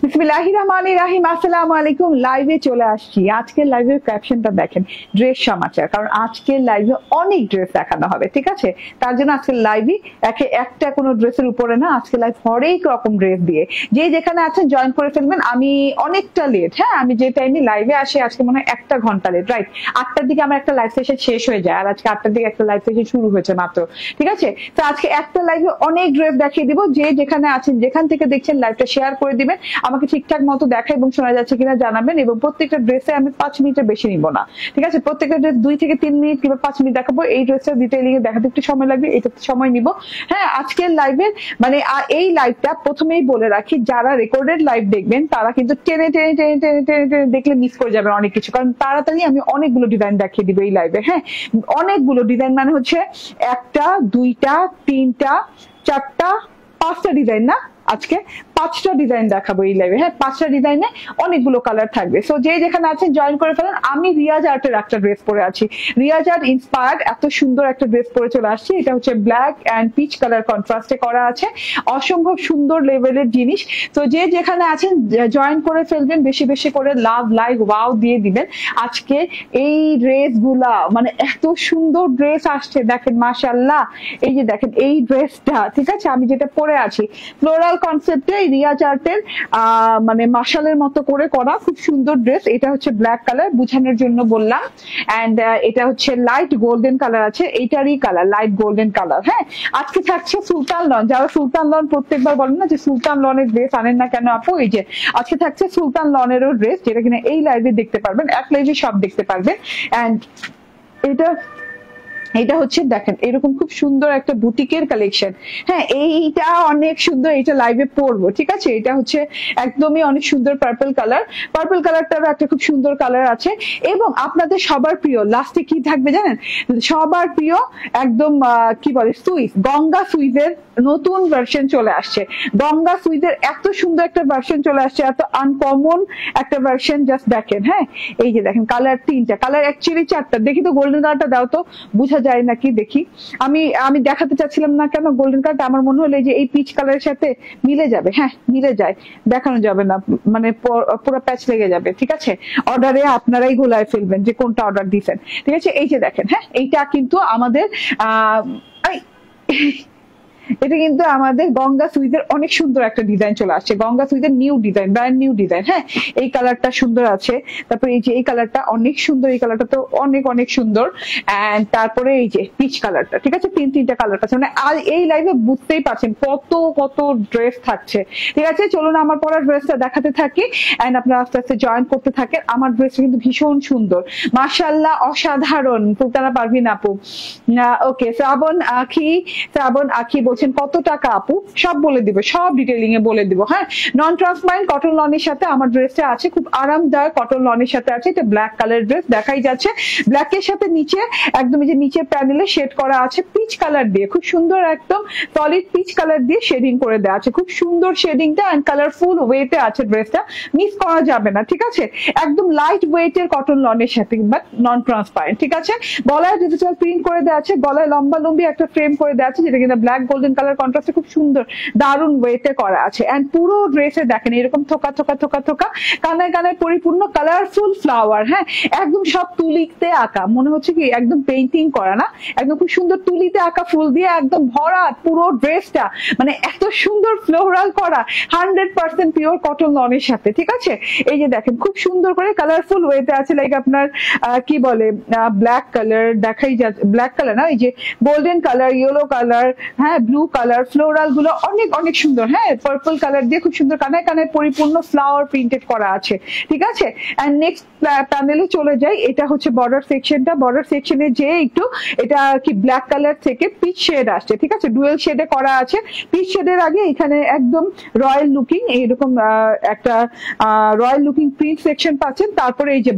বিসমিল্লাহির রহমানির রহিম। আসসালামু আলাইকুম। লাইভে চলে আসছি। আজকের লাইভের ক্যাপশনটা দেখেন, ড্রেস সমাচার। কারণ আজকের লাইভে অনেক ড্রেস দেখানো হবে, ঠিক আছে? তার জন্য আজকের লাইভে একটা কোনো ড্রেসের উপরে না, আজকে লাইভ হরেক রকম ড্রেস দিয়ে যে যেখানে আছেন জয়েন করে ফেলবেন। আমি অনেকটা লেট, হ্যাঁ, আমি যে টাইমে লাইভে আসি আজকে মনে হয় 1 ঘন্টা লেট, রাইট? 8টার দিকে আমার একটা লাইভ সেশন শেষ হয়ে যায়, আর আজকে 8টার দিকে একটা লাইভ সেশন শুরু হয়েছে মাত্র, ঠিক আছে? তো আজকে একটা লাইভে অনেক ড্রেস দেখিয়ে দিব। যে যেখানে আছেন, যেখান থেকে দেখছেন, লাইভটা শেয়ার করে দিবেন, আমাকে ঠিকঠাক মতো দেখা এবং শোনা যাচ্ছে কিনা জানাবেন। এবং প্রত্যেকটা ড্রেসে আমি 5 মিনিটের বেশি নিব না, ঠিক আছে? প্রত্যেকটা ড্রেস 2 থেকে 3 মিনিট কিংবা 5 মিনিট দেখাবো। এই ড্রেসটা ডিটেইলিং এ দেখাতে একটু সময় লাগবে, এটাতে সময় নিব। হ্যাঁ, আজকের লাইভের মানে এই লাইভটা প্রথমেই বলে রাখি, যারা রেকর্ডেড লাইভ দেখবেন তারা কিন্তু টেনে টেনে টেনে টেনে টেনে টেনে দেখলে মিস করে যাবেন অনেক কিছু। কারণ তাড়াতাড়ি আমি অনেকগুলো ডিজাইন দেখিয়ে দিব এই লাইভে। হ্যাঁ, অনেকগুলো ডিজাইন, মানে হচ্ছে 1টা 2টা 3টা 4টা 5টা ডিজাইন না, আজকে 5টা ডিজাইন দেখাবো এই লাইভে। হ্যাঁ, 5টা ডিজাইনে অনেকগুলো কালার থাকবে। সো যে যেখানে আছেন জয়েন করে ফেলেন। আমি রিয়াজ আর্টের একটা ড্রেস পরে আছি, রিয়াজ আর্ট ইন্সপায়ার্ড এত সুন্দর একটা ড্রেস পরে চলে আসছি। এটা হচ্ছে ব্ল্যাক এন্ড পিচ কালার কন্ট্রাস্টে করা আছে, অসম্ভব সুন্দর লেভেলের জিনিস। তো যে যেখানে আছেন জয়েন করে ফেলবেন, বেশি বেশি করে লাভ লাইক ওয়াও দিয়ে দিবেন। আজকে এই ড্রেস গুলা মানে এত সুন্দর ড্রেস আসছে, দেখেন মাশাআল্লাহ। এই যে দেখেন এই ড্রেসটা, ঠিক আছে? আমি যেটা পরে আছি ফ্লোরাল কনসেপ্টে রিয়াজ আর্টের মানে মাশালের মতো করে করা খুব সুন্দর ড্রেস। এটা হচ্ছে ব্ল্যাক কালার, বুঝানোর জন্য বললাম। এন্ড এটা হচ্ছে লাইট গোল্ডেন কালার আছে, এইটারই কালার লাইট গোল্ডেন কালার। হ্যাঁ, আজকে থাকছে সুলতান লন। যারা সুলতান লন প্রত্যেকবার বলেন না যে সুলতান লনের ড্রেস আনেন না কেন আপু, এই যে আজকে থাকছে সুলতান লনেরও ড্রেস, যেটা কিনা এই লাইভে দেখতে পারবেন, এক লাইভে সব দেখতে পারবেন। এন্ড এটা হচ্ছে দেখেন এরকম খুব সুন্দর একটা বুটিকের কালেকশন। হ্যাঁ, এইটা অনেক সুন্দর, এটা লাইভে পরবো, ঠিক আছে? এটা হচ্ছে একদমই অনেক সুন্দর পার্পল কালার। পার্পল কালারটারও একটা খুব সুন্দর কালার আছে। এবং আপনাদের সবার প্রিয় লাস্টে কি থাকবে জানেন? সবার প্রিয় একদম কি বলে সুইস, গঙ্গা সুইজের নতুন ভার্সন চলে আসছে। গঙ্গা সুইজের এত সুন্দর একটা ভার্সন চলে আসছে, এত আনকমন একটা ভার্সন। জাস্ট দেখেন, হ্যাঁ, এই যে দেখেন কালার 3টা, কালার অ্যাকচুয়ালি 4টা। দেখি তো গোল্ডেন কালারটা দাও তো, বুঝা যায় নাকি দেখি। আমি দেখাতে চাচ্ছিলাম না কেন গোল্ডেন কালারটা, আমার মনে হলো যে এই পিচ কালারের সাথে মিলে যাবে। হ্যাঁ, মিলে যায়, দেখানো যাবে না, মানে পুরো প্যাচ লেগে যাবে, ঠিক আছে? অর্ডারে আপনারাই গোলায় ফেলবেন যে কোনটা অর্ডার দিচ্ছেন, ঠিক আছে? এই যে দেখেন, হ্যাঁ, এইটা কিন্তু আমাদের এটা কিন্তু আমাদের গঙ্গা সুইজের অনেক সুন্দর একটা ডিজাইন চলে আসছে। গঙ্গা সুইজের new design, brand new design. হ্যাঁ, এই কালারটা সুন্দর আছে। তারপরে এই যে এই কালারটা অনেক সুন্দর, এই কালারটা তো অনেক অনেক সুন্দর। এন্ড তারপরে এই যে পিচ কালারটা, ঠিক আছে? 3টা কালার আছে। মানে আর এই লাইভে বুঝতেই পারছেন কত কত ড্রেস থাকছে, ঠিক আছে? চলুন আমার পরা ড্রেসটা দেখাতে থাকি এন্ড আপনারা আস্তে আস্তে জয়েন করতে থাকেন। আমার ড্রেসটা কিন্তু ভীষণ সুন্দর, মাশাআল্লাহ, অসাধারণ। ফুলতানা পারভিন আপু, ওকে। শ্রাবণ আখি কত টাকা আপু? সব বলে দিব, সব ডিটেইলিং এ বলে দিব। হ্যাঁ, নন ট্রান্সপারেন্ট কটন লনের সাথে আমার ড্রেসটা আছে, খুব আরামদায়ক কটন লনের সাথে আছে। এটা ব্ল্যাক কালার ড্রেস দেখাই যাচ্ছে, ব্ল্যাক এর সাথে নিচে একদম এই যে নিচে প্যানেলে শেড করা আছে পিচ কালার দিয়ে, খুব সুন্দর একদম সলিড পিচ কালার দিয়ে শেডিং করে দেওয়া আছে। খুব সুন্দর শেডিংটা এন্ড কালারফুল ওয়েতে আছে ড্রেসটা, মিস করা যাবে না, ঠিক আছে? একদম লাইট ওয়েটের কটন লনের সাথে, বাট নন ট্রান্সপারেন্ট, ঠিক আছে? গলায় ডিজিটাল প্রিন্ট করে দেওয়া আছে, গলায় লম্বা লম্বি একটা ফ্রেম করে দেওয়া আছে, যেটা কিনা ব্ল্যাক গোল্ডেন কালার কন্ট্রাস্টে খুব সুন্দর দারুন ওয়েতে করা আছে। এন্ড পুরো ড্রেসে দেখেন এরকম থোকা থোকা থোকা থোকা কানায় কানায় পরিপূর্ণ কালারফুল ফ্লাওয়ার। হ্যাঁ, একদম সব তুলিতে আঁকা, মনে হচ্ছে কি একদম পেইন্টিং করা না, একদম খুব সুন্দর তুলিতে আঁকা ফুল দিয়ে একদম ভরা পুরো ড্রেসটা, মানে এত সুন্দর ফ্লোরাল করা, 100% পিওর কটন লনের সাথে, ঠিক আছে? এই যে দেখেন খুব সুন্দর করে কালারফুল ওয়েতে আছে। লাইক আপনার কি বলে ব্ল্যাক কালার দেখাই যাচ্ছে, ব্ল্যাক কালার না, এই যে গোল্ডেন কালার, ইয়েলো কালার, হ্যাঁ, ব্লু কালার, ফ্লোরাল গুলো অনেক অনেক সুন্দর। হ্যাঁ, পার্পল কালার দিয়ে খুব সুন্দর কানায় কানায় পরিপূর্ণ ফ্লাওয়ার প্রিন্টেড করা আছে, ঠিক আছে? এন্ড নেক্সট প্যানেলে চলে যাই। এটা হচ্ছে বর্ডার সেকশনটা। বর্ডার সেকশনে যে একটু এটা কি ব্ল্যাক কালার থেকে পিচ শেড আসছে, ঠিক আছে? ডুয়েল শেডে করা আছে। পিচ শেডের আগে এখানে একদম রয়্যাল লুকিং এরকম একটা রয়্যাল লুকিং প্রিন্ট সেকশন পাচ্ছেন। তারপরে এই যে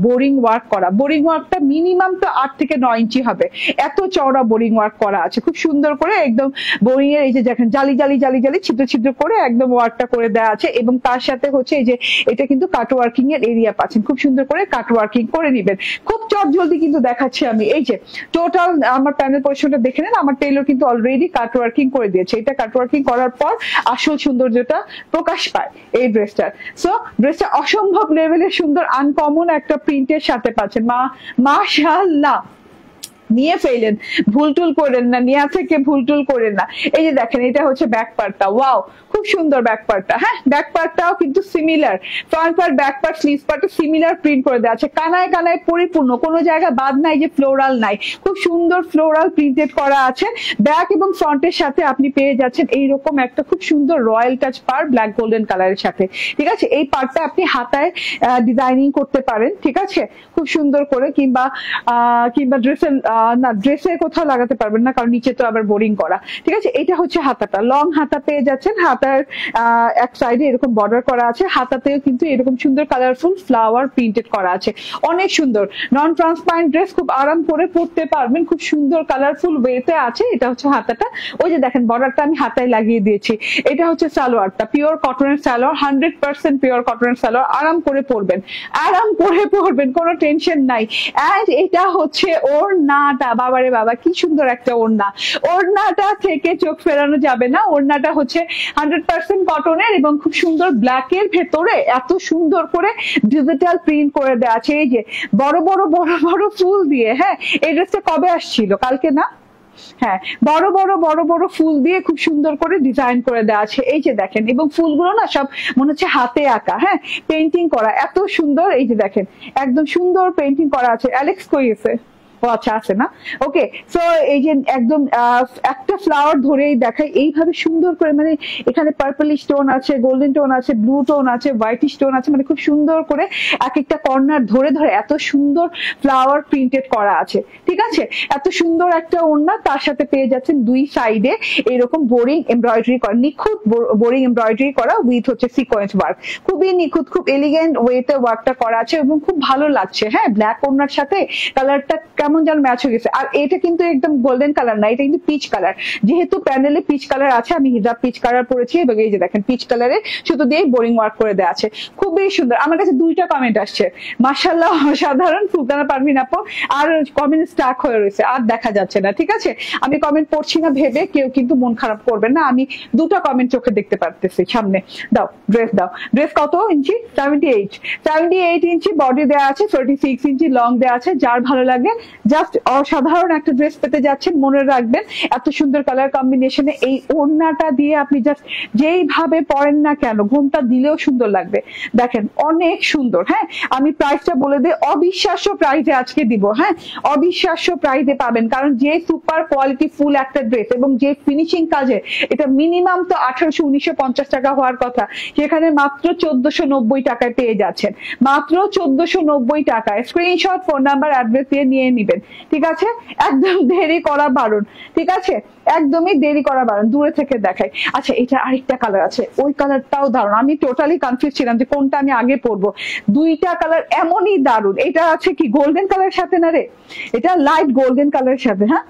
বোরিং ওয়ার্ক করা, বোরিং ওয়ার্কটা মিনিমাম তো 8 থেকে 9 ইঞ্চি হবে, এত চওড়া বোরিং ওয়ার্ক করা আছে খুব সুন্দর করে, একদম বোরিং এর এই যে দেখেন জালি জালি জালি জালি ছিদ্র ছিদ্র করে একদম ওয়ার্কটা করে দেওয়া আছে, এবং তার সাথে হচ্ছে এই যে এটা কিন্তু কাট ওয়ার্কিং এর এরিয়া পাচ্ছেন, খুব সুন্দর করে কাট ওয়ার্কিং করে নিবেন। খুব চট জলদি কিন্তু দেখাচ্ছি আমি, এই যে টোটাল আমার প্যানেল পজিশনটা দেখে নেন, আমার টেইলর কিন্তু অলরেডি কাট ওয়ার্কিং করে দিয়েছে। এটা কাট ওয়ার্কিং করার পর আসল সৌন্দর্যটা প্রকাশ পায় এই ড্রেসটার। সো ড্রেসটা অসম্ভব লেভেলের সুন্দর, আনকমন একটা প্রিন্টের সাথে পাচ্ছেন। মাশাআল্লাহ, নিয়ে ফেলেন, ভুল টুল করেন না, নিয়া থেকে ভুল টুল করেন না। এই যে দেখেন এটা হচ্ছে ব্যাক পার্টটা, ওয়াও খুব সুন্দর ব্যাক পার্টটা। হ্যাঁ, ব্যাক পার্টটাও কিন্তু similar, front part back part sleeves পার্টে সিমিলার প্রিন্ট করে দেওয়া আছে, কানায় কানায় পরিপূর্ণ, কোনো জায়গায় বাদ নাই যে ফ্লোরাল নাই, খুব সুন্দর ফ্লোরাল প্রিন্টেড করা আছে। ব্যাক এবং ফ্রন্টের সাথে আপনি পেয়ে যাচ্ছেন এইরকম একটা খুব সুন্দর রয়্যাল টাচ পার ব্ল্যাক গোল্ডেন কালারের সাথে। ঠিক আছে, এই পার্টটা আপনি হাতায় ডিজাইনিং করতে পারেন, ঠিক আছে, খুব সুন্দর করে, কিংবা ড্রেসের না, ড্রেসে কোথাও লাগাতে পারবেন না, কারণ নিচে তো আবার বোরিং করা। ঠিক আছে, এটা হচ্ছে হাতাটা, লং হাতা পেয়ে যাচ্ছেন, হাতার এক সাইডে এরকম বর্ডার করা আছে, হাতাতেও কিন্তু এরকম সুন্দর কালারফুল ফ্লাওয়ার প্রিন্টেড করা আছে, অনেক সুন্দর। নন ট্রান্সপারেন্ট ড্রেস, খুব আরাম করে পরতে পারবেন, খুব সুন্দর কালারফুল ওয়েতে আছে। এটা হচ্ছে হাতাটা, ওই যে দেখেন বর্ডারটা আমি হাতায় লাগিয়ে দিয়েছি। এটা হচ্ছে সালোয়ারটা, পিওর কটনের সালোয়ার, 100% পিওর কটনের সালোয়ার, আরাম করে পরবেন, আরাম করে পরবেন, কোনো টেনশন নাই। এন্ড এটা হচ্ছে ওড়নাটা, বাবারে বাবা কি সুন্দর একটা ওড়না, ওড়নাটা থেকে চোখ ফেরানো যাবে না। ওড়নাটা হচ্ছে 100% কটনের এবং খুব সুন্দর ব্ল্যাকের ভেতরে এত সুন্দর করে ডিজিটাল প্রিন্ট করে দেওয়া আছে, এই যে বড় বড় বড় বড় ফুল দিয়ে। হ্যাঁ, এই ড্রেসটা কবে আসছিল? কালকে না? হ্যাঁ, বড় বড় বড় বড় ফুল দিয়ে খুব সুন্দর করে ডিজাইন করে দেওয়া আছে, এই যে দেখেন, এবং ফুলগুলো না সব মনে হচ্ছে হাতে আঁকা, হ্যাঁ পেন্টিং করা, এত সুন্দর। এই যে দেখেন একদম সুন্দর পেন্টিং করা আছে। অ্যালেক্স কই গেছে? ও আচ্ছা, আছে না, ওকে। সো এই যে একদম একটা ফ্লাওয়ার ধরেই দেখায় এইভাবে সুন্দর করে, মানে এখানে পার্পল স্টোন আছে, গোল্ডেন টোন আছে, ব্লু টোন আছে, হোয়াইট স্টোন আছে, মানে খুব সুন্দর করে এক একটা কর্নার ধরে ধরে এত সুন্দর ফ্লাওয়ার প্রিন্টেড করা আছে। ঠিক আছে, এত সুন্দর একটা ওড়না, তার সাথে পেয়ে যাচ্ছেন দুই সাইডে এরকম বোরিং এমব্রয়ডারি করা, নিখুঁত বোরিং এমব্রয়ডারি করা উইথ হচ্ছে সিকোয়েন্স ওয়ার্ক, খুবই নিখুঁত, খুব এলিগেন্ট ওয়েতে ওয়ার্কটা করা আছে এবং খুব ভালো লাগছে। হ্যাঁ, ব্ল্যাক ওড়নার সাথে কালারটা কেমন যেন ম্যাচ হয়ে গেছে। আর এটা কিন্তু একদম গোল্ডেন কালার না, এটা কিন্তু পিচ কালার, যেহেতু প্যানেলে পিচ কালার আছে, আমি হিজাব পিচ কালার পরেছি এবং এই যে দেখেন পিচ কালারের সুতো দিয়ে বোরিং ওয়ার্ক করে দেওয়া আছে, খুবই সুন্দর। আমার কাছে দুইটা কমেন্ট আসছে, মাশাআল্লাহ অসাধারণ সুলতানা পারভিন আপু, আর কমেন্ট স্টাক হয়ে রয়েছে, আর দেখা যাচ্ছে না। ঠিক আছে, আমি কমেন্ট পড়ছি না ভেবে কেউ কিন্তু মন খারাপ করবেন না, আমি দুটা কমেন্ট চোখে দেখতে পারতেছি। সামনে দাও, ড্রেস দাও। ড্রেস কত ইঞ্চি? 78 ইঞ্চি বডি দেওয়া আছে, 36 ইঞ্চি লং দেওয়া আছে। যার ভালো লাগে জাস্ট অসাধারণ একটা ড্রেস পেতে যাচ্ছেন, মনে রাখবেন এত সুন্দর কালার কম্বিনেশনে এই ওড়নাটা দিয়ে আপনি জাস্ট যেইভাবে পরেন না কেন ঘুমটা দিলেও সুন্দর লাগবে। দেখেন অনেক সুন্দর। হ্যাঁ, আমি প্রাইসটা বলে দিই, অবিশ্বাস্য প্রাইসে আজকে দিব। হ্যাঁ, অবিশ্বাস্য প্রাইসে পাবেন, কারণ যে সুপার কোয়ালিটি ফুল একটা ড্রেস এবং যে ফিনিশিং কাজে এটা মিনিমাম তো 1800-1950 টাকা হওয়ার কথা, সেখানে মাত্র 1490 টাকায় পেয়ে যাচ্ছেন, মাত্র 1490 টাকায়। স্ক্রিনশট, ফোন নাম্বার, অ্যাড্রেস দিয়ে নিয়ে নিবেন। ঠিক আছে, একদম দেরি করা বারণ। ঠিক আছে, একদমই দেরি করা বারণ, দূরে থেকে দেখাই। আচ্ছা, এটা আরেকটা কালার আছে, ওই কালারটাও দারুণ, আমি টোটালি কনফিউজ ছিলাম যে কোনটা আমি আগে পরবো। দুইটা কালার এমনই দারুণ। এটা আছে কি গোল্ডেন কালারের সাথে না রে, এটা লাইট গোল্ডেন কালারের সাথে, হ্যাঁ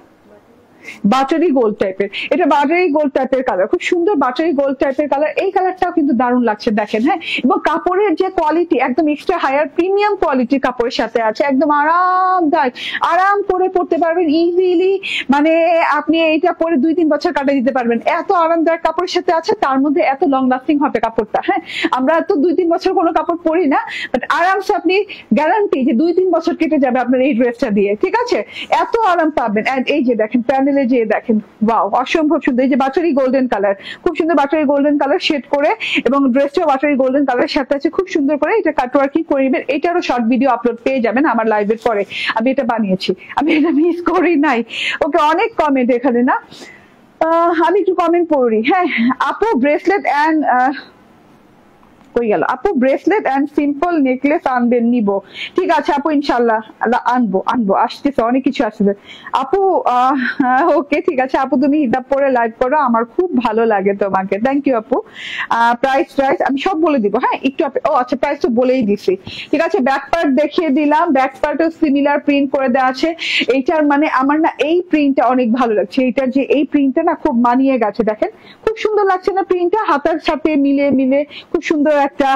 বাটারি গোল্ড টাইপের, এটা বাটারি গোল্ড টাইপের কালার, খুব সুন্দর বাটারি গোল্ড টাইপের কালার। এই কালারটাও কিন্তু দারুণ লাগছে দেখেন। হ্যাঁ, এবং কাপড়ের যে কোয়ালিটি একদম এক্সট্রা হায়ার প্রিমিয়াম কোয়ালিটির কাপড়ের সাথে আছে, একদম আরামদায়ক, আরাম করে পড়তে পারবেন ইজিলি। মানে আপনি এইটা পরে 2-3 বছর কাটিয়ে দিতে পারবেন, এত আরামদায়ক কাপড়ের সাথে আছে, তার মধ্যে এত লং লাস্টিং হবে কাপড়টা। হ্যাঁ, আমরা তো 2-3 বছর কোনো কাপড় পরি না, বাট আরামসে আপনি গ্যারান্টি যে 2-3 বছর কেটে যাবে আপনার এই ড্রেসটা দিয়ে। ঠিক আছে, এত আরাম পাবেন। এন্ড এই যে দেখেন প্যানেলে যে দেখেন, ওয়াও অসম্ভব সুন্দর। এই যে বাটারি গোল্ডেন কালার, খুব সুন্দর বাটারি গোল্ডেন কালার শেড করে, এবং ড্রেসটাও বাটারি গোল্ডেন কালারের সাথে আছে, খুব সুন্দর করে এটা কাট ওয়ার্কিং করে নেবেন। এটারও শর্ট ভিডিও আপলোড পেয়ে যাবেন আমার লাইভের পরে, আমি এটা বানিয়েছি, আমি এটা মিস করি নাই। ওকে, অনেক কমেন্ট এখানে না, আমি একটু কমেন্ট পড়ি। হ্যাঁ আপু, ব্রেসলেট অ্যান্ড কই গেল আপু? ব্রেসলেট এন্ড সিম্পল নেকলেস আনবেন, নিব। ঠিক আছে আপু, ইনশাল্লাহ আনবো আনবো, আসতেছে, অনেক কিছু আসবে আপু। ওকে ঠিক আছে আপু, তুমি হিজাব পরে লাইভ করো, আমার খুব ভালো লাগে তোমাকে, থ্যাংক ইউ আপু। প্রাইস আমি সব বলে দিব, হ্যাঁ একটু ও আচ্ছা প্রাইস তো বলেই দিছি। ঠিক আছে, ব্যাক পার্ট দেখিয়ে দিলাম, ব্যাক পার্টও সিমিলার প্রিন্ট করে দেওয়া আছে। এইটার মানে আমার না এই প্রিন্টটা অনেক ভালো লাগছে, এইটার যে এই প্রিন্টটা না খুব মানিয়ে গেছে, দেখেন খুব সুন্দর লাগছে না প্রিন্টটা, হাতার সাথে মিলে মিলে খুব সুন্দর একটা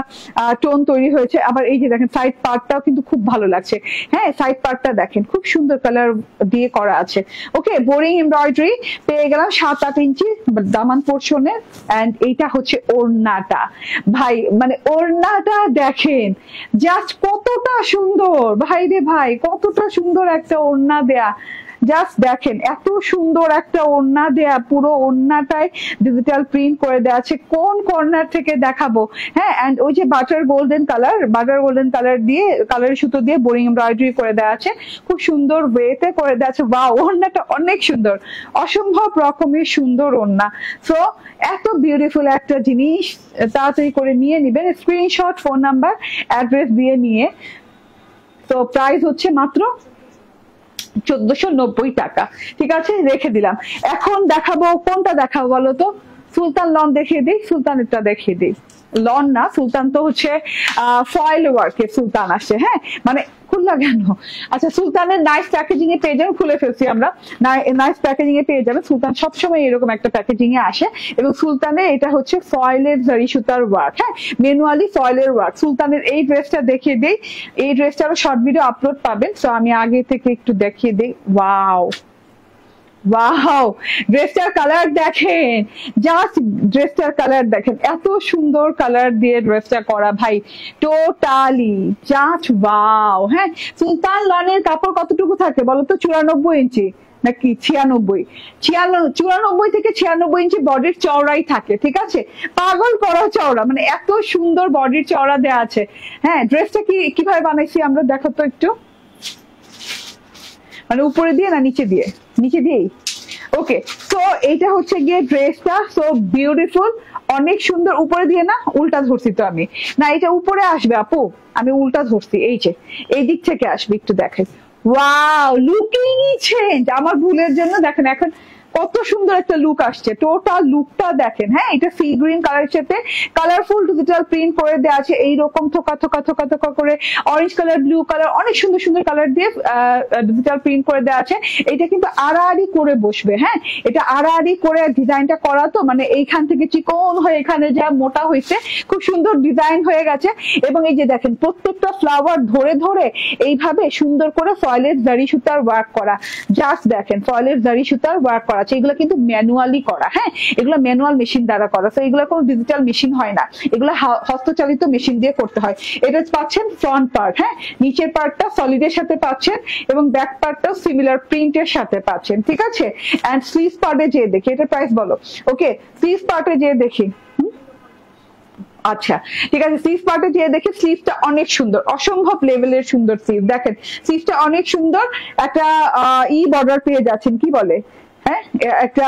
টোন তৈরি হয়েছে। আবার এই যে দেখেন সাইড পার্টটাও কিন্তু খুব ভালো লাগছে, হ্যাঁ সাইড পার্টটা দেখেন খুব সুন্দর কালার দিয়ে করা আছে। ওকে, বোরিং এমব্রয়ডারি পেয়ে গেলাম 7-8 ইঞ্চি দামান পোর্শনের। এন্ড এইটা হচ্ছে ওড়নাটা, ভাই মানে ওড়নাটা দেখেন জাস্ট কতটা সুন্দর, ভাই রে ভাই কতটা সুন্দর একটা ওড়না দেয়া, জাস্ট দেখেন এত সুন্দর একটা ওড়না দেয়া, পুরো ওড়নাটায় ডিজিটাল প্রিন্ট করে দেওয়া আছে। কোন কর্নার থেকে দেখাবো, হ্যাঁ এন্ড ওই যে বাটার গোল্ডেন কালার দিয়ে কালারের সুতো দিয়ে বোরিং এমব্রয়ডারি করে দেওয়া আছে, খুব সুন্দর ওয়েতে করে দেওয়া আছে। ওয়াও, ওড়নাটা অনেক সুন্দর, অসম্ভব রকমের সুন্দর ওড়না। সো এত বিউটিফুল একটা জিনিস তাড়াতাড়ি করে নিয়ে নিবেন, স্ক্রিনশট, ফোন নাম্বার, অ্যাড্রেস দিয়ে নিয়ে। তো প্রাইস হচ্ছে মাত্র 1490 টাকা। ঠিক আছে, রেখে দিলাম। এখন দেখাবো কোনটা দেখাবো বলো তো? সুলতান লন দেখিয়ে দিই, সুলতানেরটা দেখিয়ে দিই। লন না, সুলতান তো হচ্ছে ফয়েল ওয়ার্কের সুলতান আসছে, হ্যাঁ মানে খুললা কেন? আচ্ছা, সুলতানের নাইস প্যাকেজিং এ পেয়ে যাবেন, খুলে ফেলছি আমরা, নাইস প্যাকেজিং এ পেয়ে যাবেন। সুলতান সবসময় এরকম একটা প্যাকেজিং এ আসে, এবং সুলতানের এটা হচ্ছে ফয়েলের জারি সুতার ওয়ার্ক, হ্যাঁ ম্যানুয়ালি ফয়েলের ওয়ার্ক। সুলতানের এই ড্রেসটা দেখিয়ে দিই, এই ড্রেসটারও শর্ট ভিডিও আপলোড পাবেন, তো আমি আগে থেকে একটু দেখিয়ে দিই। ওয়াও ওয়াও, ড্রেসটার কালার দেখেন, জাস্ট ড্রেসটার কালার দেখেন, এত সুন্দর কালার দিয়ে ড্রেসটা করা, ভাই টোটালি জাস্ট ওয়াও। হ্যাঁ, সুলতান লনের কাপড় কতটুকু থাকে বলো তো? 94 ইঞ্চি নাকি 96? 94 থেকে 96 ইঞ্চি বডির চওড়াই থাকে, ঠিক আছে, পাগল করা চওড়া, মানে এত সুন্দর বডির চওড়া দেওয়া আছে। হ্যাঁ, ড্রেসটা কিভাবে বানাইছি আমরা দেখো তো একটু, মানে উপরে দিয়ে না নিচে দিয়ে? নিচে দিয়েই। ওকে, তো এইটা হচ্ছে গিয়ে ড্রেসটা, সো বিউটিফুল, অনেক সুন্দর। উপরে দিয়ে না, উল্টা ধরছি তো আমি, না এটা উপরে আসবে আপু, আমি উল্টা ধরছি, এই যে এই দিক থেকে আসবে, একটু দেখেন। ওয়াও, লুকিং চেঞ্জ, আমার ভুলের জন্য দেখেন এখন কত সুন্দর একটা লুক আসছে, টোটাল লুকটা দেখেন। হ্যাঁ, এটা সি গ্রিন কালারের সাথে কালারফুল ডিজিটাল প্রিন্ট করে দেওয়া আছে, এইরকম থোকা থোকা থোকা থোকা করে অরেঞ্জ কালার, ব্লু কালার, অনেক সুন্দর সুন্দর কালার দিয়ে ডিজিটাল প্রিন্ট করে দেওয়া আছে। এটা কিন্তু আড়াআড়ি করে বসবে, হ্যাঁ এটা আড়াআড়ি করে ডিজাইনটা করা, তো মানে এইখান থেকে চিকন হয়ে এখানে যা মোটা হয়েছে, খুব সুন্দর ডিজাইন হয়ে গেছে। এবং এই যে দেখেন প্রত্যেকটা ফ্লাওয়ার ধরে ধরে এইভাবে সুন্দর করে ফয়েলের জারি সুতার ওয়ার্ক করা, জাস্ট দেখেন ফয়েলের জারি সুতার ওয়ার্ক করা আছে। এগুলো কিন্তু ম্যানুয়ালি করা, হ্যাঁ এগুলো ম্যানুয়াল মেশিন দ্বারা করা, তো এগুলো কোনো ডিজিটাল মেশিন হয় না, এগুলো হস্তচালিত মেশিন দিয়ে করতে হয়। এটা পাচ্ছেন ফ্রন্ট পার্ট, হ্যাঁ নিচের পার্টটা সলিডের সাথে পাচ্ছেন, এবং ব্যাক পার্টটাও সিমিলার প্রিন্টের সাথে পাচ্ছেন, ঠিক আছে। এন্ড স্লিভ পার্টে যেয়ে দেখি, এটা প্রাইস বলো। ওকে, স্লিভ পার্টে যেয়ে দেখি, আচ্ছা ঠিক আছে, স্লিভ পার্টে যেয়ে দেখি, স্লিভটা অনেক সুন্দর, অসম্ভব লেভেলের সুন্দর স্লিভ, দেখেন স্লিভটা অনেক সুন্দর, একটা বর্ডার পেয়ে যাচ্ছেন, কি বলে, হ্যাঁ একটা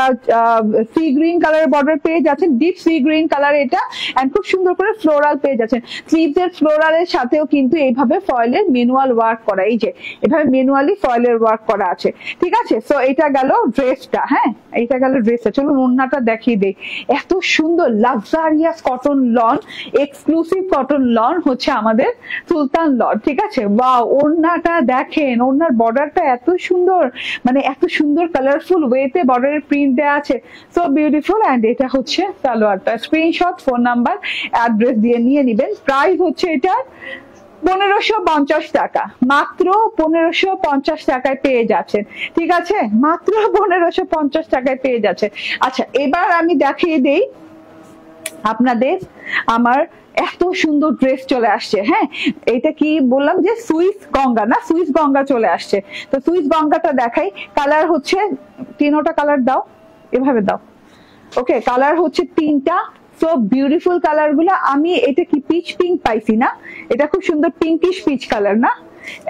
সি গ্রিন কালারের বর্ডার পেয়ে যাচ্ছেন, ডিপ সি গ্রিন কালার এটা, এন্ড খুব সুন্দর করে ফ্লোরাল পেয়ে যাচ্ছেন। স্লিভসের ফ্লোরালের সাথেও কিন্তু এইভাবে ফয়েলের ম্যানুয়াল ওয়ার্ক করা, এই যে এভাবে ম্যানুয়ালি ফয়েলের ওয়ার্ক করা আছে, ঠিক আছে। সো এটা গেল ড্রেসটা, হ্যাঁ এইটা গেল ড্রেসটা। চলুন ওড়নাটা দেখিয়ে দেই, এত সুন্দর luxurious cotton loan, exclusive cotton loan হচ্ছে আমাদের সুলতান লন, ঠিক আছে। ওয়াও, ওড়নাটা দেখেন, ওড়নার বর্ডারটা এত সুন্দর, মানে এত সুন্দর কালারফুল ওয়েতে বর্ডারের প্রিন্ট দেওয়া আছে, সো বিউটিফুল। এন্ড এটা হচ্ছে সালোয়ারটা, স্ক্রিনশট, ফোন নাম্বার, অ্যাড্রেস দিয়ে নিয়ে নিবেন। প্রাইস হচ্ছে এটা 1550 টাকা, মাত্র 1550 টাকায় পেয়ে যাচ্ছেন, ঠিক আছে, মাত্র 1550 টাকায় পেয়ে যাচ্ছেন। আচ্ছা, এবার আমি দেখিয়ে দেই আপনাদের আমার এত সুন্দর ড্রেস চলে আসছে। হ্যাঁ, এটা কি বললাম যে সুইস গঙ্গা, না সুইস গঙ্গা চলে আসছে, তো সুইস গঙ্গাটা দেখাই। কালার হচ্ছে তিনটা কালার দাও, এভাবে দাও। ওকে, কালার হচ্ছে তিনটা, সো বিউটিফুল কালার গুলা। আমি এটা কি পিচ পিঙ্ক পাইছি না, এটা খুব সুন্দর পিঙ্কিশ পিচ কালার না,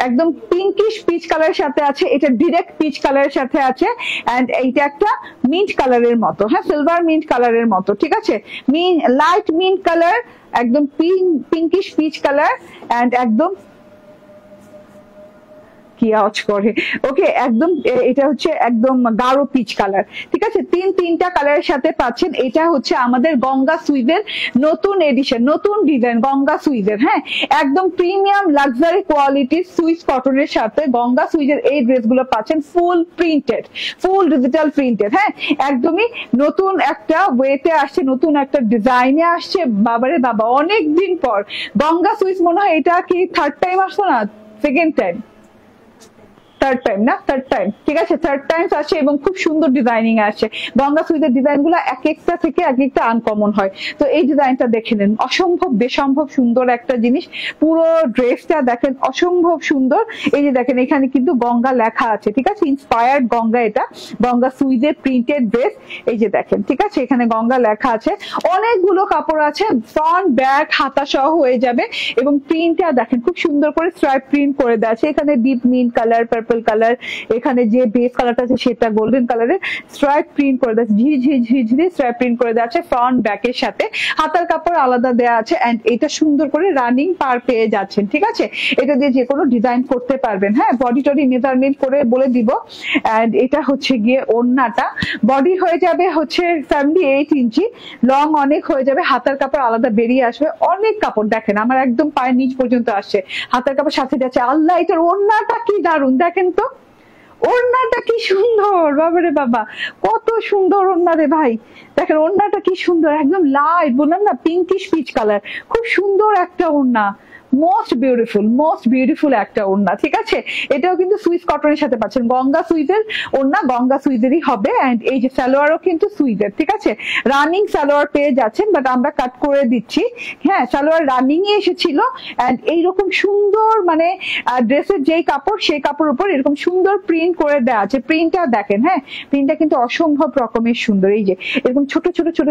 একদম পিঙ্কিশ পিচ কালারের সাথে আছে, এটা ডিরেক্ট পিচ কালারের সাথে আছে, এন্ড এইটা একটা মিন্ট কালারের মতো, হ্যাঁ সিলভার মিন্ট কালারের মতো, ঠিক আছে, লাইট মিন্ট কালার, একদম পিঙ্কিশ পিচ কালার, এন্ড একদম কি আওয়াজ করে, ওকে একদম এটা হচ্ছে একদম গাঢ় পিচ কালার, ঠিক আছে, তিনটা কালারের সাথে পাচ্ছেন। এটা হচ্ছে আমাদের গঙ্গা সুইজের নতুন এডিশন, নতুন ডিজাইন গঙ্গা সুইজের, হ্যাঁ একদম প্রিমিয়াম লাক্সারি কোয়ালিটির সুইস কটনের সাথে গঙ্গা সুইজের এই ড্রেসগুলো পাচ্ছেন ফুল প্রিন্টেড, ফুল ডিজিটাল প্রিন্টেড, হ্যাঁ একদমই নতুন একটা ওয়েতে আসছে, নতুন একটা ডিজাইনে আসছে, বাবারে বাবা অনেক দিন পর গঙ্গা সুইস, মনে হয় এটা কি থার্ড টাইম আসতো না, সেকেন্ড টাইম, থার্ড টাইম না, থার্ড টাইম, ঠিক আছে থার্ড টাইম আসছে এবং খুব সুন্দর ডিজাইনিং আসছে। গঙ্গা সুইজের ডিজাইন গুলো এক একটা থেকে এক একটা আনকমন হয়। তো এই ডিজাইনটা দেখে নেন, অসম্ভব বেসম্ভব সুন্দর একটা জিনিস, পুরো ড্রেসটা দেখেন অসম্ভব সুন্দর। এই যে দেখেন এখানে কিন্তু গঙ্গা লেখা আছে, ঠিক আছে, ইন্সপায়ার্ড গঙ্গা, এটা গঙ্গা সুইজের প্রিন্টেড ড্রেস, এই যে দেখেন, ঠিক আছে এখানে গঙ্গা লেখা আছে, অনেকগুলো কাপড় আছে, ফ্রন্ট ব্যাক হাতা সহ হয়ে যাবে, এবং প্রিন্টটা দেখেন খুব সুন্দর করে স্ট্রাইপ প্রিন্ট করে দেওয়া আছে, এখানে deep mint colour, purple colour, এখানে যে বেস কালারটা আছে সেটা গোল্ডেন কালারের স্ট্রাইপ প্রিন্ট করে দেওয়া আছে, ঝিঝি স্ট্রাইপ প্রিন্ট করে দেওয়া আছে ফ্রন্ট ব্যাকের সাথে, হাতার কাপড় আলাদা দেওয়া আছে, এন্ড এটা সুন্দর করে রানিং পার পেয়ে যাচ্ছেন, ঠিক আছে, এটা দিয়ে যে কোনো ডিজাইন করতে পারবেন, হ্যাঁ বডি টডি মেজারমেন্ট করে বলে দিব। এন্ড এটা হচ্ছে গিয়ে ওড়নাটা, বডি হয়ে যাবে হচ্ছে 78 ইঞ্চি, লং অনেক হয়ে যাবে, হাতার কাপড় আলাদা বেরিয়ে আসবে, অনেক কাপড় দেখেন আমার একদম পায়ের নিচ পর্যন্ত আসছে, হাতার কাপড় সাথে যাচ্ছে, আল্লাহ এটার ওড়নাটা কি দারুন, দেখেন তো ওড়নাটা কি সুন্দর, বাবারে বাবা কত সুন্দর ওড়না রে ভাই, দেখেন ওড়নাটা কি সুন্দর, একদম লাইট বললাম না পিঙ্কিশ পিচ কালার, খুব সুন্দর একটা ওড়না, মোস্ট বিউটিফুল একটা ওড়না, ঠিক আছে, এটাও কিন্তু সুইস কটনের সাথে পাচ্ছেন, গঙ্গা সুইজের ওড়না, গঙ্গা সুইজেরই হবে, এন্ড এই যে সালোয়ারও কিন্তু সুইজের, ঠিক আছে, রানিং সালোয়ার পেয়ে যাচ্ছেন, বাট আমরা কাট করে দিচ্ছি, হ্যাঁ সালোয়ার রানিং এ এসেছিল, এন্ড এইরকম সুন্দর মানে ড্রেসের যেই কাপড় সেই কাপড় উপর এরকম সুন্দর প্রিন্ট করে দেওয়া আছে, প্রিন্টটা দেখেন, হ্যাঁ প্রিন্টটা কিন্তু অসম্ভব রকমের সুন্দর, এই যে এরকম ছোট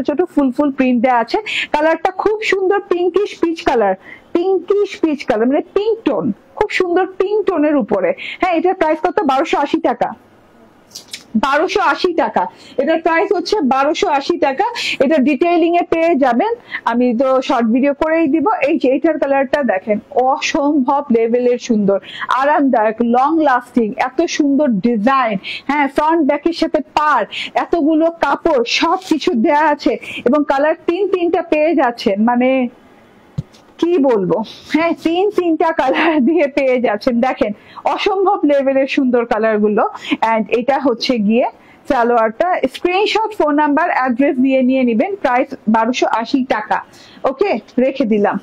ছোট ফুল প্রিন্ট দেওয়া আছে, কালারটা খুব সুন্দর পিঙ্কিশ পিচ কালার, মানে পিঙ্ক টোন, খুব সুন্দর পিঙ্ক টোনের উপরে, হ্যাঁ এটার প্রাইস কত 1280 টাকা, 1280 টাকা, এটার প্রাইস হচ্ছে 1280 টাকা, এটা ডিটেইলিং এ পেয়ে যাবেন, আমি তো শর্ট ভিডিও করেই দিব। এই যে এটার কালারটা দেখেন অসম্ভব লেভেলের সুন্দর, আরামদায়ক, লং লাস্টিং, এত সুন্দর ডিজাইন, হ্যাঁ ফ্রন্ট ব্যাকের সাথে পার, এতগুলো কাপড় সবকিছু দেয়া আছে, এবং কালার তিনটা পেয়ে যাচ্ছেন, মানে কি বলবো, হ্যাঁ তিনটা কালার দিয়ে পেয়ে যাচ্ছেন, দেখেন অসম্ভব লেভেলের সুন্দর কালার গুলো, এন্ড এটা হচ্ছে গিয়ে সালোয়ারটা, স্ক্রিনশট ফোন নাম্বার অ্যাড্রেস দিয়ে নিয়ে নিবেন, প্রাইস 1280 টাকা, ওকে রেখে দিলাম।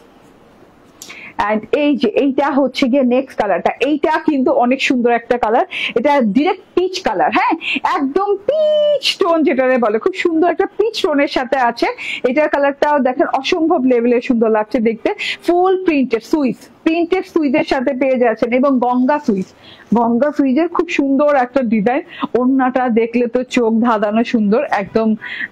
এন্ড এই যে এইটা হচ্ছে গিয়ে নেক্সট কালারটা, এইটা কিন্তু অনেক সুন্দর একটা কালার, এটা ডিরেক্ট পিচ কালার, হ্যাঁ একদম পিচ টোন যেটারে বলে, খুব সুন্দর একটা পিচ টোনের সাথে আছে, এটার কালারটাও দেখেন অসম্ভব লেভেলের সুন্দর লাগছে দেখতে, ফুল প্রিন্টেড সুইজের সাথে পেয়ে যাচ্ছেন, এবং গঙ্গা সুইজের খুব সুন্দর একটা ডিজাইন, ওড়নাটা দেখলে তো চোখ ধাঁধানো সুন্দর, একদম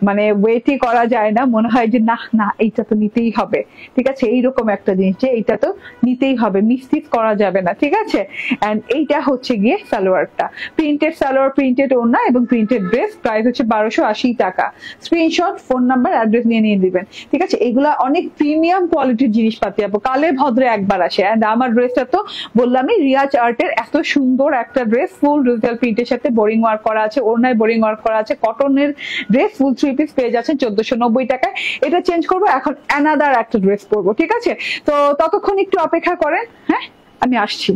মানে ওয়েটই করা যায় না, মনে হয় যে না এইটা তো নিতেই হবে, ঠিক আছে, এইরকম একটা জিনিস যে এইটা তো নিতেই হবে, মিস করা যাবে না, ঠিক আছে। এন্ড এইটা হচ্ছে গিয়ে সালোয়ারটা, প্রিন্টেড সালোয়ার, প্রিন্টেড ওড়না এবং প্রিন্টেড ড্রেস, প্রাইস হচ্ছে 1280 টাকা, স্ক্রিনশট ফোন নাম্বার অ্যাড্রেস নিয়ে দিবেন, ঠিক আছে। এগুলা অনেক প্রিমিয়াম কোয়ালিটির জিনিসপাতি আপু, কালে ভদ্রে একবার আসে, এন্ড আমার ড্রেসটা তো বললামই রিয়াজ আর্টের এত সুন্দর একটা ড্রেস, ফুল ডিজিটাল প্রিন্টের সাথে বোরিং ওয়ার্ক করা আছে, ওড়নায় বোরিং ওয়ার্ক করা আছে, কটনের ড্রেস, ফুল 3 পিস পেয়ে যাচ্ছেন 1490 টাকায়। এটা চেঞ্জ করবো, এখন অ্যানাদার একটা ড্রেস পরবো, ঠিক আছে, তো ততক্ষণ একটু অপেক্ষা করেন, হ্যাঁ আমি আসছি।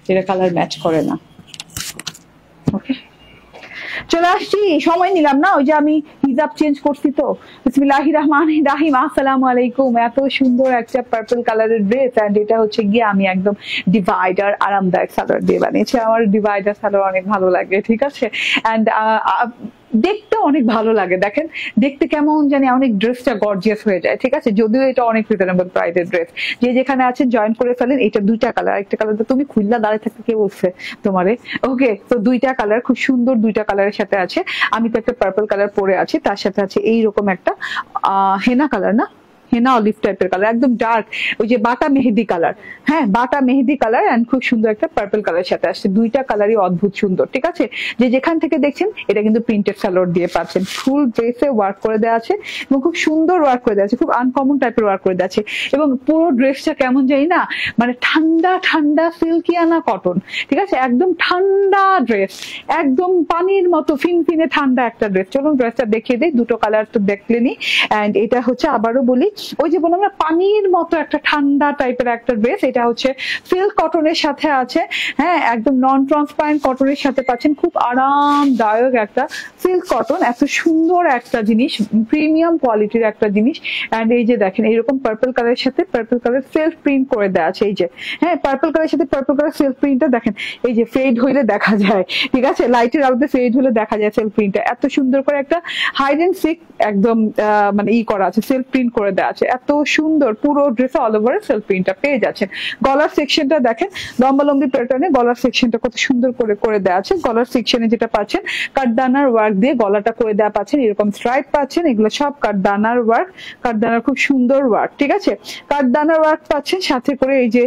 এটা কালার ম্যাচ করে না। ওকে, চলে আসছি, সময় নিলাম না, ওই যে আমি হিজাব চেঞ্জ করছি তো। বিসমিল্লাহির রহমানির রহিম, আসসালামু আলাইকুম। এত সুন্দর একটা পার্পল কালারের ড্রেস, এন্ড এটা হচ্ছে গিয়ে আমি একদম ডিভাইডার আরামদায়ক সালোয়ার দিয়ে বানিয়েছি। আমার ডিভাইডার সালোয়ার অনেক ভালো লাগে, ঠিক আছে, এন্ড দেখতে অনেক ভালো লাগে। দেখেন দেখতে কেমন জানি অনেক ড্রেসটা গর্জিয়াস হয়ে যায়, ঠিক আছে, যদিও এটা অনেক রিজনেবল প্রাইসের ড্রেস। যে যেখানে আছেন জয়েন করে ফেলেন। এটা দুইটা কালার, একটা কালার তো তুমি খুললা দাঁড়িয়ে থাকতে কে বলছে তোমারে? ওকে, তো দুইটা কালার খুব সুন্দর, দুইটা কালারের সাথে আছে। আমি তো একটা পার্পল কালার পরে আছি, তার সাথে আছে এইরকম একটা হেনা কালার, না হেনা অলিভ টাইপের কালার, একদম ডার্ক, ওই যে বাটা মেহেদি কালার। হ্যাঁ, বাটা মেহেদি কালার এন্ড খুব সুন্দর একটা পার্পল কালার সাথে আসছে। দুইটা কালারই অদ্ভুত সুন্দর, ঠিক আছে। যে যেখান থেকে দেখছেন এটা কিন্তু প্রিন্টেড সালোয়ার দিয়ে পাচ্ছেন। ফুল ড্রেসে ওয়ার্ক করে দেওয়া আছে এবং খুব সুন্দর ওয়ার্ক করে দেওয়া আছে, খুব আনকমন টাইপের ওয়ার্ক করে দেওয়া আছে। এবং পুরো ড্রেসটা কেমন জানি না, মানে ঠান্ডা ঠান্ডা সিল্কিয়ানা কটন, ঠিক আছে, একদম ঠান্ডা ড্রেস, একদম পানির মতো ফিনফিনে ঠান্ডা একটা ড্রেস। চলুন ড্রেসটা দেখিয়ে দিই, দুটো কালার তো দেখলেনি। এন্ড এটা হচ্ছে, আবারও বলি, ওই যে বললাম না পানির মতো একটা ঠান্ডা টাইপের একটা ড্রেস। এটা হচ্ছে সিল্ক কটনের সাথে আছে, হ্যাঁ, একদম নন ট্রান্সপারেন্ট কটনের সাথে পাচ্ছেন। খুব আরামদায়ক একটা সিল্ক কটন, এত সুন্দর একটা জিনিস, প্রিমিয়াম কোয়ালিটির একটা জিনিস। এন্ড এই যে দেখেন এইরকম পার্পল কালারের সাথে পার্পল কালার সেলফ প্রিন্ট করে দেওয়া আছে। এই যে হ্যাঁ, পার্পল কালারের সাথে পার্পল কালার সেলফ প্রিন্টটা দেখেন, এই যে ফেড হইলে দেখা যায়, ঠিক আছে, লাইটের আলোতে ফেড হলে দেখা যায় সেলফ প্রিন্টটা। এত সুন্দর করে একটা হাইড এন্ড সিক একদম মানে করা আছে, সেলফ প্রিন্ট করে দেওয়া আছে, এত সুন্দর। পুরো ড্রেসে অল ওভার সেলফ প্রিন্টটা পেয়ে যাচ্ছেন। গলার সেকশনটা দেখেন, লম্বা লম্বি প্যাটার্নে গলার সেকশনটা কত সুন্দর করে করে দেওয়া আছে। গলার সেকশনে যেটা পাচ্ছেন কাঠদানার ওয়ার্ক দিয়ে গলাটা করে দেওয়া পাচ্ছেন, এরকম স্ট্রাইপ পাচ্ছেন, এগুলো সব কাঠদানার ওয়ার্ক, কাঠদানার খুব সুন্দর ওয়ার্ক, ঠিক আছে, কাঠদানার ওয়ার্ক পাচ্ছেন। সাথে করে এই যে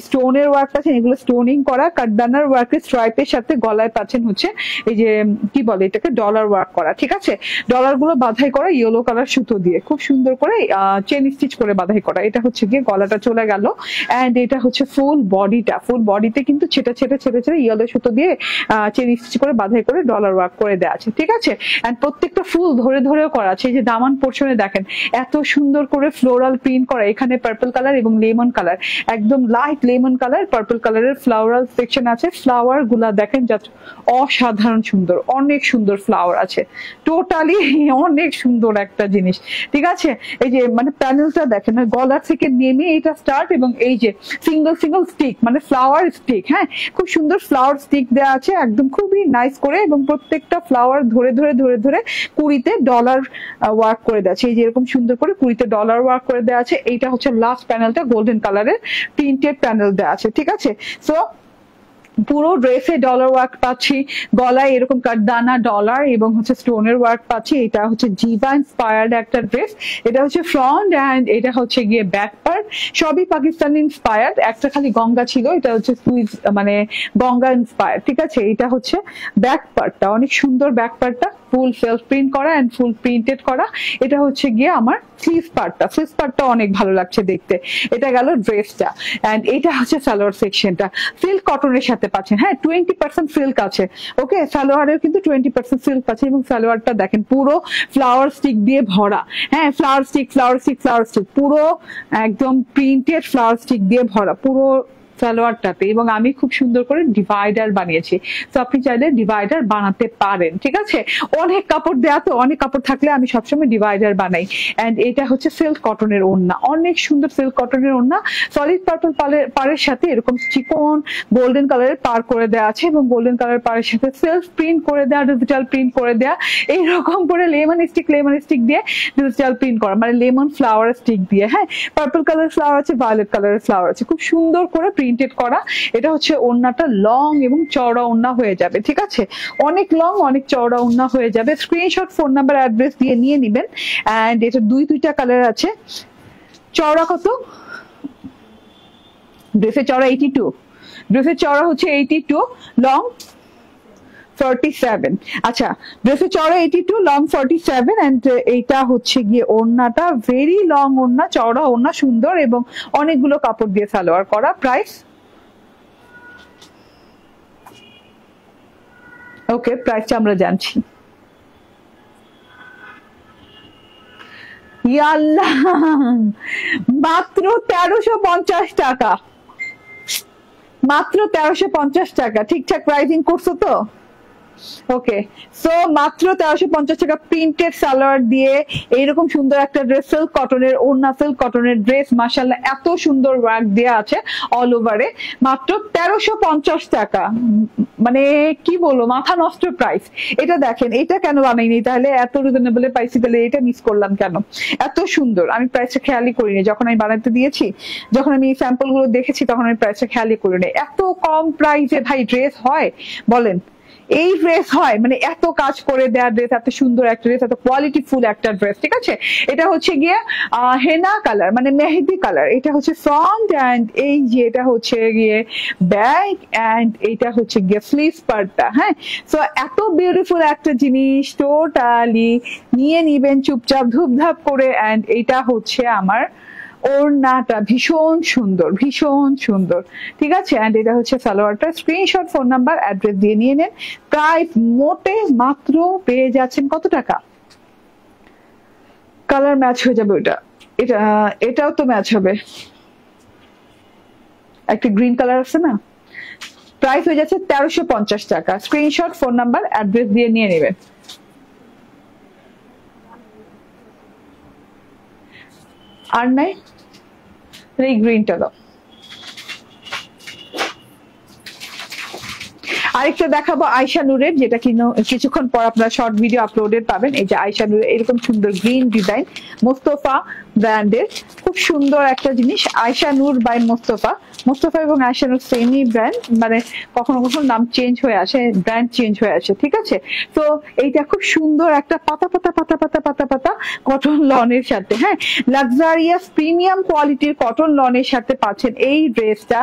স্টোনের ওয়ার্ক পাচ্ছেন, এগুলো স্টোনিং করা কাঠদানার ওয়ার্কের স্ট্রাইপের সাথে গলায় পাচ্ছেন হচ্ছে এই যে কি বলে এটাকে, ডলার ওয়ার্ক করা, ঠিক আছে, ডলার গুলো বাঁধাই করা ইয়েলো কালার সুতো দিয়ে খুব সুন্দর করে চেন স্টিচ করে বাঁধাই করা। এটা হচ্ছে গিয়ে গলাটা চলে গেল। এন্ড এটা হচ্ছে ফুল বডিটা, ফুল বডিতে কিন্তু ছেটে ছেটে ছেটে ছেটে ইয়েলো সুতো দিয়ে চেন স্টিচ করে বাঁধাই করে ডলার ওয়ার্ক করে দেওয়া আছে, ঠিক আছে। এন্ড প্রত্যেকটা ফুল ধরে ধরেও করা আছে। এই যে দামান পোর্শনে দেখেন এত সুন্দর করে ফ্লোরাল প্রিন্ট করা, এখানে পার্পল কালার এবং লেমন কালার, একদম লাইট লেমন কালার পার্পল কালারের ফ্লাওয়ারাল সেকশন আছে। ফ্লাওয়ার গুলা দেখেন জাস্ট অসাধারণ সুন্দর, অনেক সুন্দর ফ্লাওয়ার আছে, টোটালি অনেক সুন্দর একটা জিনিস, ঠিক আছে। এই যে মানে প্যানেলটা দেখেন, গলা থেকে নেমে এটা স্টার্ট, এবং এই যে সিঙ্গল সিঙ্গল স্টিক মানে ফ্লাওয়ার স্টিক, হ্যাঁ, খুব সুন্দর ফ্লাওয়ার স্টিক দেওয়া আছে, একদম খুবই নাইস করে, এবং প্রত্যেকটা ফ্লাওয়ার ধরে ধরে ধরে ধরে কুড়িতে ডলার ওয়ার্ক করে দেওয়া আছে। এই যে এরকম সুন্দর করে কুড়িতে ডলার ওয়ার্ক করে দেওয়া আছে। এইটা হচ্ছে লাস্ট প্যানেলটা গোল্ডেন কালারের প্রিন্টেড প্যানেল দেওয়া আছে, ঠিক আছে। সো পুরো ড্রেসে ডলার ওয়ার্ক পাচ্ছি, গলায় এরকম কাঠদানা ডলার এবং হচ্ছে স্টোনের ওয়ার্ক পাচ্ছি। এটা হচ্ছে জিভা ইন্সপায়ার্ড একটা ড্রেস, এটা হচ্ছে ফ্রন্ট এন্ড এটা হচ্ছে গিয়ে ব্যাক পার্ট, সবই পাকিস্তানি ইন্সপায়ার্ড। একটা খালি গঙ্গা ছিল, এটা হচ্ছে সুইস মানে গঙ্গা ইন্সপায়ার্ড, ঠিক আছে। এটা হচ্ছে ব্যাক পার্টটা, অনেক সুন্দর ব্যাক পার্টটা, ফুল সেলফ প্রিন্ট করা এন্ড ফুল প্রিন্টেড করা। এটা হচ্ছে গিয়ে আমার স্লিভ পার্টটা, স্লিভ পার্টটা অনেক ভালো লাগছে দেখতে। এটা গেল ড্রেসটা, এন্ড এটা হচ্ছে সালোয়ার সেকশনটা, সিল্ক কটনের সাথে পাচ্ছেন, হ্যাঁ 20% সিল্ক আছে, ওকে, সালোয়ারেও কিন্তু 20% সিল্ক আছে। এবং সালোয়ারটা দেখেন পুরো ফ্লাওয়ার স্টিক দিয়ে ভরা, হ্যাঁ, flower stick flower stick flower stick, পুরো একদম প্রিন্টেড ফ্লাওয়ার স্টিক দিয়ে ভরা পুরো সালোয়ারটাতে। এবং আমি খুব সুন্দর করে ডিভাইডার বানিয়েছি, তো আপনি চাইলে ডিভাইডার বানাতে পারেন, ঠিক আছে। অনেক কাপড় দেয়া তো, অনেক কাপড় থাকলে আমি সবসময় ডিভাইডার বানাই। এন্ড এটা হচ্ছে সিল্ক কটনের ওড়না, অনেক সুন্দর সিল্ক কটনের ওড়না, সলিড পার্পল পাড়ের সাথে এরকম চিকন গোল্ডেন কালারের পার করে দেওয়া আছে, এবং গোল্ডেন কালার পাড়ের সাথে সেলফ প্রিন্ট করে দেওয়া, ডিজিটাল প্রিন্ট করে দেওয়া, এইরকম করে লেমন স্টিক দিয়ে ডিজিটাল প্রিন্ট করা, মানে লেমন ফ্লাওয়ার স্টিক দিয়ে, হ্যাঁ, পার্পল কালার ফ্লাওয়ার আছে, ভায়োলেট কালারের ফ্লাওয়ার আছে, খুব সুন্দর করে প্রিন্টেড করা। এটা হচ্ছে ওড়নাটা লং এবং চওড়া ওড়না হয়ে যাবে, ঠিক আছে, অনেক লং অনেক চওড়া ওড়না হয়ে যাবে। স্ক্রিনশট ফোন নাম্বার অ্যাড্রেস দিয়ে নিয়ে নিবেন। এন্ড এটা দুইটা কালার আছে। চওড়া কত? ড্রেসের চওড়া 82, ড্রেসের চওড়া হচ্ছে 82, লং 47। আচ্ছা, ড্রেসের চওড়া 82, লং 47, এন্ড এইটা হচ্ছে গিয়ে ওড়নাটা ভেরি লং ওড়না, চওড়া ওড়না, সুন্দর এবং অনেকগুলো কাপড় দিয়ে সালোয়ার করা। প্রাইস ওকে, প্রাইসটা আমরা জানছি। ইয়াল্লাহ, মাত্র 1350 টাকা, মাত্র 1350 টাকা। ঠিকঠাক প্রাইসিং করছো তো? ওকে, সো মাত্র 1350 টাকা প্রিন্টেড সালোয়ার দিয়ে এইরকম সুন্দর একটা ড্রেস, সিল্ক কটনের ওড়না, সিল্ক কটনের ড্রেস, মাশাআল্লাহ এত সুন্দর ওয়ার্ক দেয়া আছে অল ওভারে, মাত্র 1350 টাকা। মানে কি বলবো, মাথা নষ্ট প্রাইস। এটা দেখেন, এটা কেন বানাইনি তাহলে? এত রিজনেবল পাইছি, তাহলে এটা মিস করলাম কেন? এত সুন্দর, আমি প্রাইসটা খেয়ালই করিনি যখন আমি বানাতে দিয়েছি, যখন আমি স্যাম্পল গুলো দেখেছি তখন আমি প্রাইসটা খেয়ালই করিনি। এত কম প্রাইসে ভাই ড্রেস হয় বলেন? এই ড্রেস হয়? মানে এত কাজ করে দেওয়া ড্রেস, এত সুন্দর একটা ড্রেস, এত কোয়ালিটি ফুল একটা ড্রেস। ঠিক আছে, এটা হচ্ছে গিয়ে হেনা কালার, মানে মেহেদি কালার। এটা হচ্ছে ফ্রন্ট, এন্ড এই যে এটা হচ্ছে গিয়ে ব্যাক, এন্ড এটা হচ্ছে গিয়ে স্লিভ পার্টটা। হ্যাঁ, সো এত বিউটিফুল একটা জিনিস, টোটালি নিয়ে নিবেন চুপচাপ ধুপধাপ করে। এন্ড এটা হচ্ছে আমার ওড়নাটা, ভীষণ সুন্দর, ভীষণ সুন্দর। ঠিক আছে, এন্ড এটা হচ্ছে সালোয়ারটা। স্ক্রিনশট, ফোন নাম্বার, অ্যাড্রেস দিয়ে নিয়ে নেন। প্রাইস মোটে মাত্র পেয়ে যাচ্ছেন কত টাকা? কালার ম্যাচ হয়ে যাবে ওটা, এটাও তো ম্যাচ হবে। একটা গ্রিন কালার আছে না? প্রাইস হয়ে যাচ্ছে 1350 টাকা। স্ক্রিনশট, ফোন নাম্বার, অ্যাড্রেস দিয়ে নিয়ে নেবেন। আর নাই, এই গ্রিনটা দাও। আরেকটা দেখাবো আয়শা নূরের, যেটা কিছুক্ষণ পর আপনারা শর্ট ভিডিও আপলোডেড পাবেন। এই যে আয়শা নূরের এরকম সুন্দর গ্রিন ডিজাইন, মোস্তফা ব্র্যান্ডের, খুব সুন্দর একটা জিনিস। আয়শা নূর বাই মোস্তফা। মোস্তফা এবং আয়শা নূর সেমই ব্র্যান্ড, মানে কখনো কখনো নাম চেঞ্জ হয়ে আসে, ব্র্যান্ড চেঞ্জ হয়ে আসে। ঠিক আছে, তো এইটা খুব সুন্দর একটা পাতা পাতা পাতা পাতা পাতা পাতা কটন লনের সাথে, হ্যাঁ, লাক্সারিয়াস প্রিমিয়াম কোয়ালিটির কটন লনের সাথে পাচ্ছেন এই ড্রেসটা।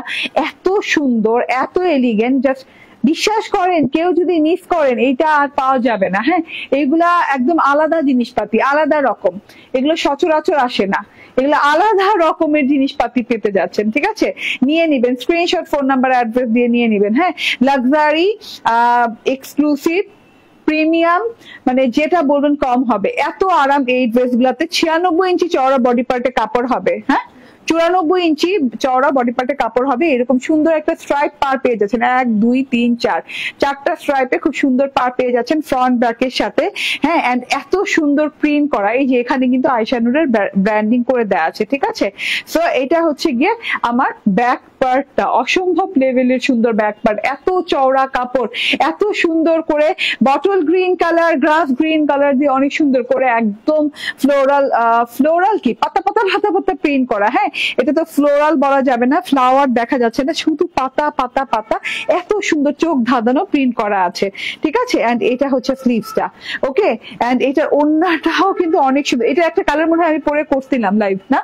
এত সুন্দর, এত এলিগেন্ট, জাস্ট বিশ্বাস করেন, কেউ যদি মিস করেন এইটা আর পাওয়া যাবে না। হ্যাঁ, এইগুলা একদম আলাদা জিনিসপাতি, আলাদা রকম, এগুলো সচরাচর আসে না, এগুলো আলাদা রকমের জিনিসপাতি পেতে যাচ্ছেন। ঠিক আছে, নিয়ে নিবেন, স্ক্রিনশট, ফোন নাম্বার, অ্যাড্রেস দিয়ে নিয়ে নিবেন। হ্যাঁ, লাক্সারি, এক্সক্লুসিভ, প্রিমিয়াম, মানে যেটা বলবেন কম হবে। এত আরাম এই ড্রেস গুলাতে। 96 ইঞ্চি চওড়া বডি পার্টে কাপড় হবে। হ্যাঁ, 94 ইঞ্চি চওড়া বডি পার্টে কাপড় হবে। এরকম সুন্দর একটা স্ট্রাইপ পার পেয়ে যাচ্ছেন, 1 2 3 4, চারটা স্ট্রাইপে খুব সুন্দর পার পেয়ে যাচ্ছেন ফ্রন্ট ব্যাকের সাথে। হ্যাঁ, এন্ড এত সুন্দর প্রিন্ট করা, এই যে এখানে কিন্তু আয়শা নূরের ব্র্যান্ডিং করে দেওয়া আছে। ঠিক আছে, সো এটা হচ্ছে গিয়ে আমার ব্যাক পার্টটা, অসম্ভব লেভেলের সুন্দর ব্যাক পার্ট, এত চওড়া কাপড়, এত সুন্দর করে বটল গ্রিন কালার, গ্রাস গ্রিন কালার দিয়ে অনেক সুন্দর করে একদম ফ্লোরাল কি পাতা পাতা পাতা পাতা প্রিন্ট করা। হ্যাঁ, এটা তো ফ্লোরাল বলা যাবে না, ফ্লাওয়ার দেখা যাচ্ছে না, শুধু পাতা পাতা পাতা, এত সুন্দর চোখ ধাঁধানো প্রিন্ট করা আছে। ঠিক আছে, এন্ড এটা হচ্ছে স্লিভসটা। ওকে, এন্ড এটার ওড়নাটাও কিন্তু অনেক সুন্দর। এটা একটা কালার মনে হয় আমি পরে করছিলাম লাইভ, না?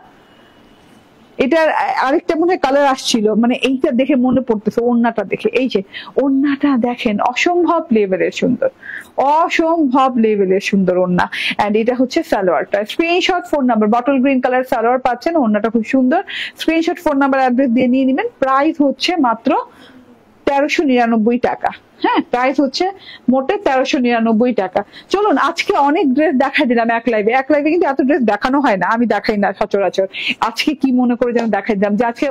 এটার আরেকটা মনে হয় কালার আসছিল, মানে এইটা দেখে মনে পড়তেছে, ওড়নাটা দেখে। এই যে ওড়নাটা দেখেন, অসম্ভব লেভেলের সুন্দর, অসম্ভব লেভেলের সুন্দর ওড়না। এন্ড এটা হচ্ছে সালোয়ারটা। Screenshot, phone number, bottle green colour salwar পাচ্ছেন, ওড়নাটা খুব সুন্দর। স্ক্রিনশট, ফোন নাম্বার, অ্যাড্রেস দিয়ে নিয়ে নেবেন। প্রাইস হচ্ছে মাত্র 1399 টাকা। হ্যাঁ, প্রাইস হচ্ছে মোটে 1399 টাকা। চলুন, আজকে অনেক ড্রেস দেখাই দিলাম এক লাইভে। এক লাইভে কিন্তু এত ড্রেস দেখানো হয় না, আমি দেখাই না সচরাচর। আজকে কি মনে করে যেন দেখাই দিলাম, যে আজকে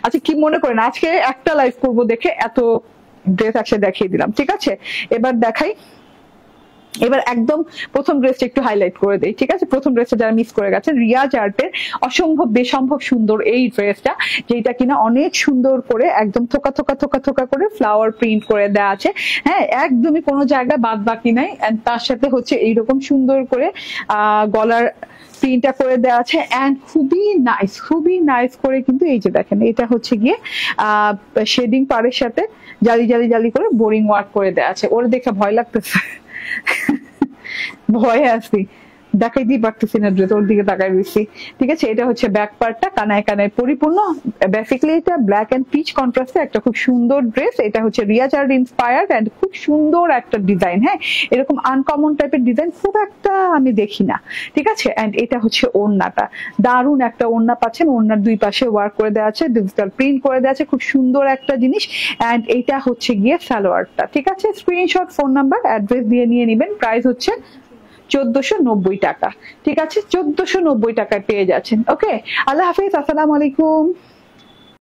আজকে কি মনে করেন আজকে একটা লাইভ করবো দেখে এত ড্রেস একসাথে দেখিয়ে দিলাম। ঠিক আছে, এবার দেখাই। এবার একদম প্রথম ড্রেসটা একটু হাইলাইট করে দেই। ঠিক আছে, প্রথম ড্রেসটা যারা মিস করে গেছেন, রিয়াজ আর্টের অসম্ভব বেসম্ভব সুন্দর এই ড্রেসটা, যেটা কিনা অনেক সুন্দর করে একদম থোকা থোকা থোকা থোকা করে ফ্লাওয়ার প্রিন্ট করে দেওয়া আছে। হ্যাঁ, একদমই কোনো জায়গায় বাদ বাকি নাই। এন্ড তার সাথে হচ্ছে এইরকম সুন্দর করে গলার প্রিন্টটা করে দেওয়া আছে, এন্ড খুবই নাইস করে কিন্তু এই যে দেখেন, এটা হচ্ছে গিয়ে শেডিং পাড়ের সাথে জালি জালি জালি করে বোরিং ওয়ার্ক করে দেওয়া আছে। ওর দেখে ভয় লাগতেছে, ভয়ে আছি। দেখাই দিয়ে পারতেছি না ড্রেস, ওর দিকে তাকাই রয়েছি। ঠিক আছে, এটা হচ্ছে ব্যাক পার্টটা কানায় কানায় পরিপূর্ণ। বেসিক্যালি এটা ব্ল্যাক এন্ড পিচ কন্ট্রাস্টে একটা খুব সুন্দর ড্রেস। এটা হচ্ছে রিয়া চার্ড ইন্সপায়ার্ড এন্ড খুব সুন্দর একটা ডিজাইন। হ্যাঁ, এরকম আনকমন টাইপের ডিজাইন খুব একটা আমি দেখি না। ঠিক আছে, এন্ড এটা হচ্ছে ওড়নাটা, দারুন একটা ওড়না পাচ্ছেন। ওড়নার দুই পাশে ওয়ার্ক করে দেওয়া আছে, ডিজিটাল প্রিন্ট করে দেওয়া আছে, খুব সুন্দর একটা জিনিস। এন্ড এটা হচ্ছে গিয়ে সালোয়ারটা। ঠিক আছে, স্ক্রিনশট, ফোন নাম্বার, অ্যাড্রেস দিয়ে নিয়ে নিবেন। প্রাইস হচ্ছে 1490 টাকা। ঠিক আছে, 1490 টাকায় পেয়ে যাচ্ছেন। ওকে, আল্লাহ হাফিজ, আসসালামু আলাইকুম।